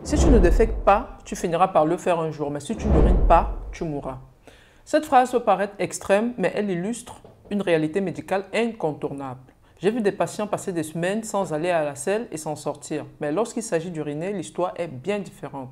Si tu ne défèques pas, tu finiras par le faire un jour, mais si tu n'urines pas, tu mourras. Cette phrase peut paraître extrême, mais elle illustre une réalité médicale incontournable. J'ai vu des patients passer des semaines sans aller à la selle et s'en sortir, mais lorsqu'il s'agit d'uriner, l'histoire est bien différente.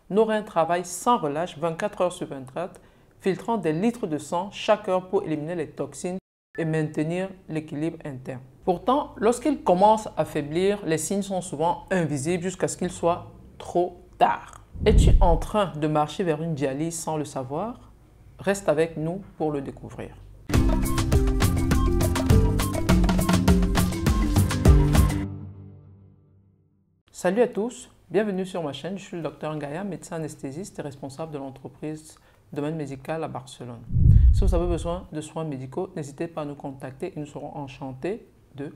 Nos reins travaillent sans relâche 24 heures sur 24, filtrant des litres de sang chaque heure pour éliminer les toxines et maintenir l'équilibre interne. Pourtant, lorsqu'ils commencent à faiblir, les signes sont souvent invisibles jusqu'à ce qu'il soit trop tard. Es-tu en train de marcher vers une dialyse sans le savoir? Reste avec nous pour le découvrir. Salut à tous, bienvenue sur ma chaîne. Je suis le Dr Ngaya, médecin anesthésiste et responsable de l'entreprise Domaine Médical à Barcelone. Si vous avez besoin de soins médicaux, n'hésitez pas à nous contacter et nous serons enchantés de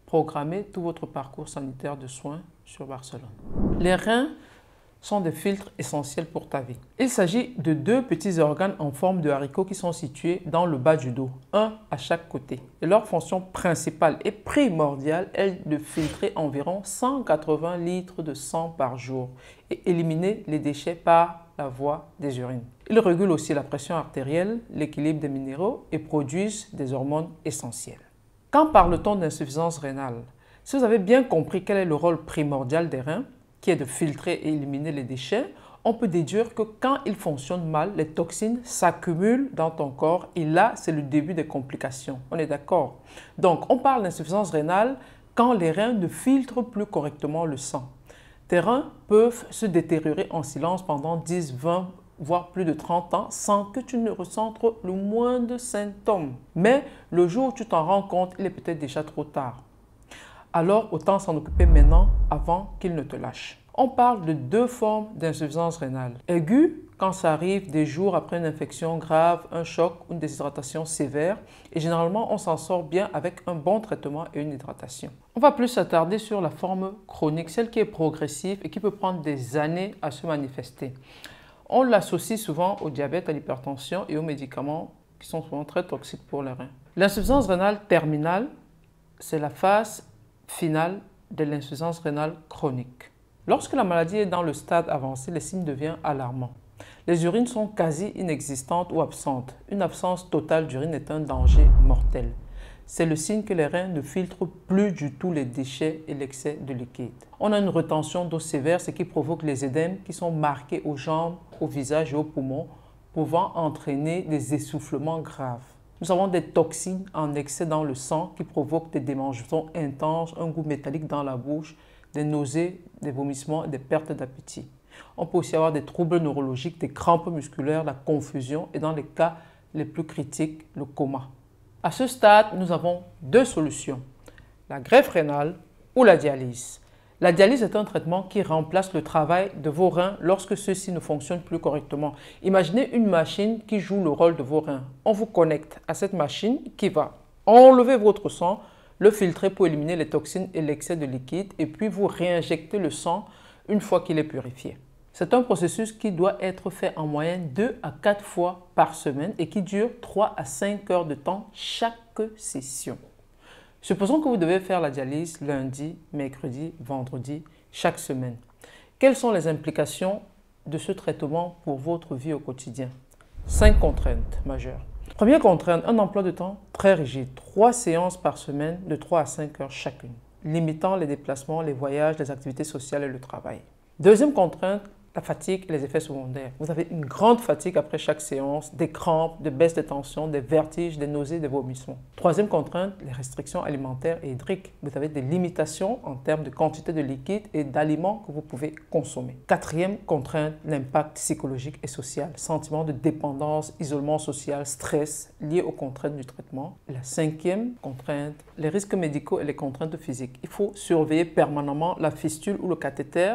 programmer tout votre parcours sanitaire de soins sur Barcelone. Les reins sont des filtres essentiels pour ta vie. Il s'agit de deux petits organes en forme de haricots qui sont situés dans le bas du dos, un à chaque côté. Et leur fonction principale et primordiale est de filtrer environ 180 litres de sang par jour et éliminer les déchets par la voie des urines. Ils régulent aussi la pression artérielle, l'équilibre des minéraux et produisent des hormones essentielles. Quand parle-t-on d'insuffisance rénale? Si vous avez bien compris quel est le rôle primordial des reins, qui est de filtrer et éliminer les déchets, on peut déduire que quand ils fonctionnent mal, les toxines s'accumulent dans ton corps et là, c'est le début des complications. On est d'accord? Donc, on parle d'insuffisance rénale quand les reins ne filtrent plus correctement le sang. Tes reins peuvent se détériorer en silence pendant 10, 20, voire plus de 30 ans sans que tu ne ressentes le moindre symptôme. Mais le jour où tu t'en rends compte, il est peut-être déjà trop tard. Alors, autant s'en occuper maintenant avant qu'il ne te lâche. On parle de deux formes d'insuffisance rénale. Aiguë, quand ça arrive des jours après une infection grave, un choc ou une déshydratation sévère. Et généralement, on s'en sort bien avec un bon traitement et une hydratation. On va plus s'attarder sur la forme chronique, celle qui est progressive et qui peut prendre des années à se manifester. On l'associe souvent au diabète, à l'hypertension et aux médicaments qui sont souvent très toxiques pour les reins. L'insuffisance rénale terminale, c'est la phase finale de l'insuffisance rénale chronique. Lorsque la maladie est dans le stade avancé, les signes deviennent alarmants. Les urines sont quasi inexistantes ou absentes. Une absence totale d'urine est un danger mortel. C'est le signe que les reins ne filtrent plus du tout les déchets et l'excès de liquide. On a une rétention d'eau sévère, ce qui provoque les édèmes qui sont marqués aux jambes, au visage et aux poumons, pouvant entraîner des essoufflements graves. Nous avons des toxines en excès dans le sang qui provoquent des démangeaisons intenses, un goût métallique dans la bouche, des nausées, des vomissements et des pertes d'appétit. On peut aussi avoir des troubles neurologiques, des crampes musculaires, la confusion et dans les cas les plus critiques, le coma. À ce stade, nous avons deux solutions, la greffe rénale ou la dialyse. La dialyse est un traitement qui remplace le travail de vos reins lorsque ceux-ci ne fonctionnent plus correctement. Imaginez une machine qui joue le rôle de vos reins. On vous connecte à cette machine qui va enlever votre sang, le filtrer pour éliminer les toxines et l'excès de liquide et puis vous réinjecter le sang une fois qu'il est purifié. C'est un processus qui doit être fait en moyenne 2 à 4 fois par semaine et qui dure 3 à 5 heures de temps chaque session. Supposons que vous devez faire la dialyse lundi, mercredi, vendredi, chaque semaine. Quelles sont les implications de ce traitement pour votre vie au quotidien? 5 contraintes majeures. Première contrainte, un emploi de temps très rigide. 3 séances par semaine de 3 à 5 heures chacune, limitant les déplacements, les voyages, les activités sociales et le travail. Deuxième contrainte, la fatigue et les effets secondaires. Vous avez une grande fatigue après chaque séance, des crampes, des baisses de tension, des vertiges, des nausées, des vomissements. Troisième contrainte, les restrictions alimentaires et hydriques. Vous avez des limitations en termes de quantité de liquide et d'aliments que vous pouvez consommer. Quatrième contrainte, l'impact psychologique et social. Sentiment de dépendance, isolement social, stress liés aux contraintes du traitement. La cinquième contrainte, les risques médicaux et les contraintes physiques. Il faut surveiller permanemment la fistule ou le cathéter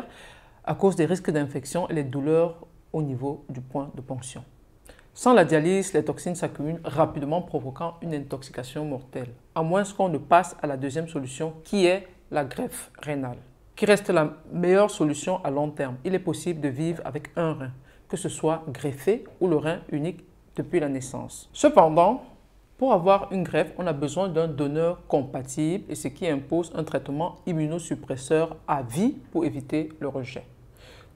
à cause des risques d'infection et les douleurs au niveau du point de ponction. Sans la dialyse, les toxines s'accumulent rapidement provoquant une intoxication mortelle, à moins qu'on ne passe à la deuxième solution qui est la greffe rénale, qui reste la meilleure solution à long terme. Il est possible de vivre avec un rein, que ce soit greffé ou le rein unique depuis la naissance. Cependant, pour avoir une greffe, on a besoin d'un donneur compatible et ce qui impose un traitement immunosuppresseur à vie pour éviter le rejet.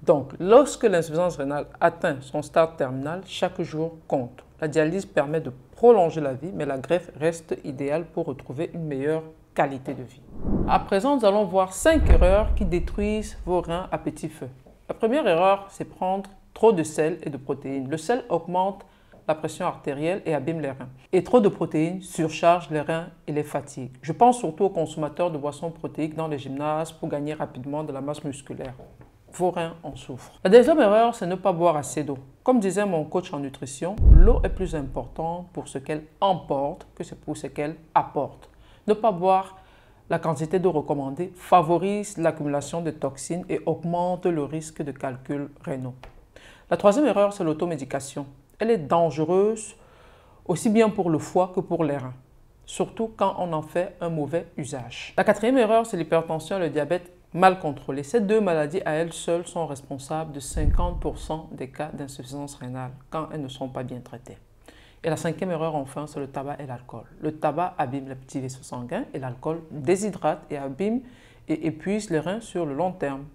Donc, lorsque l'insuffisance rénale atteint son stade terminal, chaque jour compte. La dialyse permet de prolonger la vie, mais la greffe reste idéale pour retrouver une meilleure qualité de vie. À présent, nous allons voir 5 erreurs qui détruisent vos reins à petit feu. La première erreur, c'est prendre trop de sel et de protéines. Le sel augmente la pression artérielle et abîme les reins. Et trop de protéines surcharge les reins et les fatigue. Je pense surtout aux consommateurs de boissons protéiques dans les gymnases pour gagner rapidement de la masse musculaire. Vos reins en souffrent. La deuxième erreur, c'est ne pas boire assez d'eau. Comme disait mon coach en nutrition, l'eau est plus importante pour ce qu'elle emporte que pour ce qu'elle apporte. Ne pas boire la quantité d'eau recommandée favorise l'accumulation de toxines et augmente le risque de calculs rénaux. La troisième erreur, c'est l'automédication. Elle est dangereuse aussi bien pour le foie que pour les reins, surtout quand on en fait un mauvais usage. La quatrième erreur, c'est l'hypertension et le diabète mal contrôlés. Ces deux maladies à elles seules sont responsables de 50% des cas d'insuffisance rénale quand elles ne sont pas bien traitées. Et la cinquième erreur, enfin, c'est le tabac et l'alcool. Le tabac abîme les petits vaisseaux sanguins et l'alcool déshydrate et abîme et épuise les reins sur le long terme.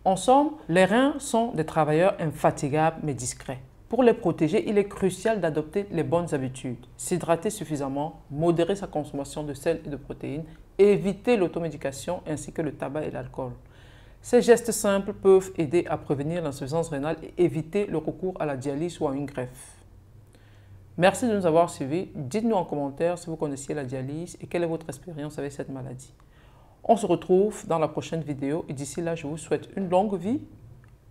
En somme, les reins sont des travailleurs infatigables mais discrets. Pour les protéger, il est crucial d'adopter les bonnes habitudes, s'hydrater suffisamment, modérer sa consommation de sel et de protéines, éviter l'automédication ainsi que le tabac et l'alcool. Ces gestes simples peuvent aider à prévenir l'insuffisance rénale et éviter le recours à la dialyse ou à une greffe. Merci de nous avoir suivis. Dites-nous en commentaire si vous connaissiez la dialyse et quelle est votre expérience avec cette maladie. On se retrouve dans la prochaine vidéo et d'ici là, je vous souhaite une longue vie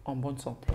en bonne santé.